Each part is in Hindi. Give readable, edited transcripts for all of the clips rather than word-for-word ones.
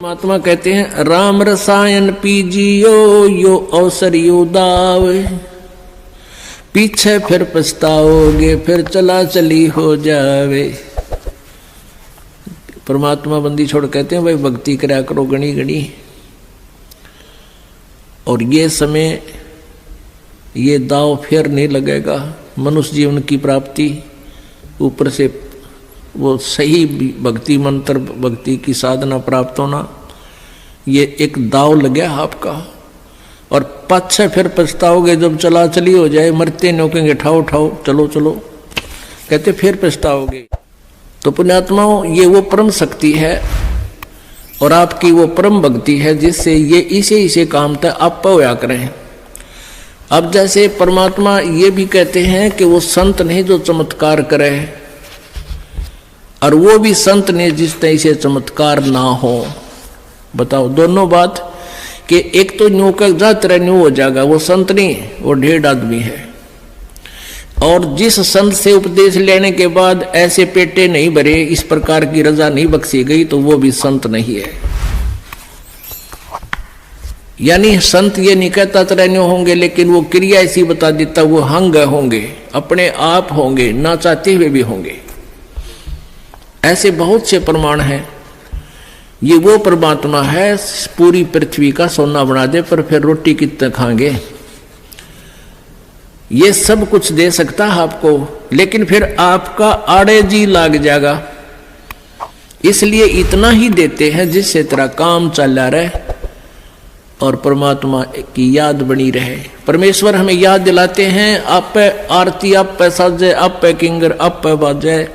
परमात्मा कहते हैं राम रसायन पीजियो यो अवसर यो दावे, पीछे फिर पछताओगे फिर चला चली हो जावे। परमात्मा बंदी छोड़ कहते हैं भाई भक्ति करा करो गणी गणी, और ये समय ये दाव फिर नहीं लगेगा। मनुष्य जीवन की प्राप्ति ऊपर से वो सही भक्ति मंत्र भक्ति की साधना प्राप्त होना, ये एक दाव लगे आपका, और पाछे फिर पछताओगे जब चला चली हो जाए। मरते नहीं कहेंगे ठाओ ठाओ चलो चलो, कहते फिर पछताओगे। तो पुण्यात्माओं ये वो परम शक्ति है और आपकी वो परम भक्ति है जिससे ये इसे काम तक आप होया करें। अब जैसे परमात्मा ये भी कहते हैं कि वो संत नहीं जो चमत्कार करे, और वो भी संत ने जिस तरह से चमत्कार ना हो। बताओ दोनों बात कि एक तो न्यू का जा तरह न्यू हो जाएगा, वो संत नहीं, वो ढेर आदमी है। और जिस संत से उपदेश लेने के बाद ऐसे पेटे नहीं भरे, इस प्रकार की रजा नहीं बख्शी गई, तो वो भी संत नहीं है। यानी संत ये नहीं कहता तरह न्यू होंगे, लेकिन वो क्रिया ऐसी बता देता, वो हंग होंगे, अपने आप होंगे, ना चाहते हुए भी होंगे। ऐसे बहुत से प्रमाण हैं। ये वो परमात्मा है पूरी पृथ्वी का सोना बना दे, पर फिर रोटी कितने खाएंगे। ये सब कुछ दे सकता है आपको, लेकिन फिर आपका आड़े जी लाग जाएगा। इसलिए इतना ही देते हैं जिससे तेरा काम चला रहे और परमात्मा की याद बनी रहे। परमेश्वर हमें याद दिलाते हैं, आप पे आरती, आप पे साजे, आप पे किंगर, आप पे बाजे।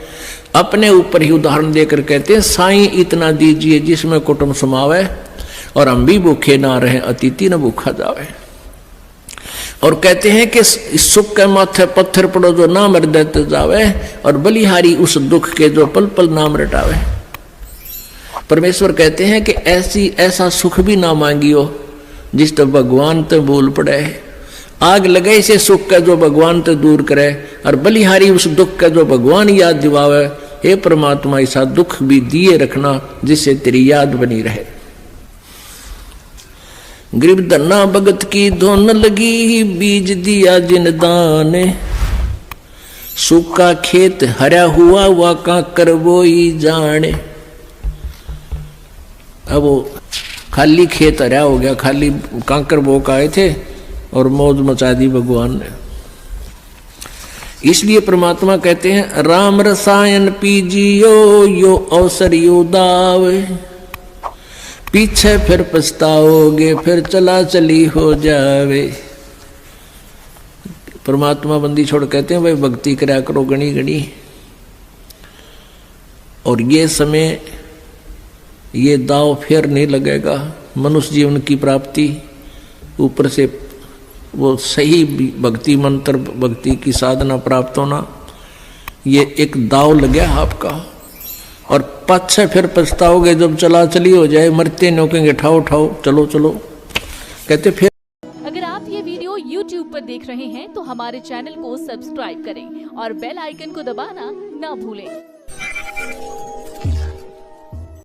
अपने ऊपर ही उदाहरण देकर कहते हैं साईं इतना दीजिए जिसमें कुटुंब समावे, और हम भी भूखे ना रहे अतिथि न भूखा जावे। और कहते हैं कि सुख के माथे पत्थर पड़ो जो नाम हृदय जावे, और बलिहारी उस दुख के जो पल पल नाम रटावे। परमेश्वर कहते हैं कि ऐसा सुख भी ना मांगियो जिस तो भगवान तो भूल पड़े। आग लगे से सुख का जो भगवान तो दूर करे, और बलिहारी उस दुख का जो भगवान याद दिवावे। हे परमात्मा ऐसा दुख भी दिए रखना जिससे तेरी याद बनी रहे। गरीब धन्ना भगत की धुन लगी, बीज दिया जिन दान, सूखा खेत हरा हुआ वा काकर वो ही जाने। अब वो खाली खेत हरा हो गया, खाली कांकर बोक आए थे और मौज मचा दी भगवान ने। इसलिए परमात्मा कहते हैं राम रसायन पीजियो यो अवसर यो दावे, पीछे फिर पछताओगे फिर चला चली हो जावे। परमात्मा बंदी छोड़ कहते हैं भाई भक्ति करा करो गणी गणी, और ये समय ये दाव फिर नहीं लगेगा। मनुष्य जीवन की प्राप्ति ऊपर से वो सही भक्ति मंत्र भक्ति की साधना प्राप्त होना, ये एक दाव लगे आपका, और पाछे फिर पछताओगे जब चला चली हो जाए। मरते नहीं कहेंगे ठाओ ठाओ चलो चलो, कहते फिर। अगर आप ये वीडियो YouTube पर देख रहे हैं तो हमारे चैनल को सब्सक्राइब करें और बेल आइकन को दबाना ना भूलें।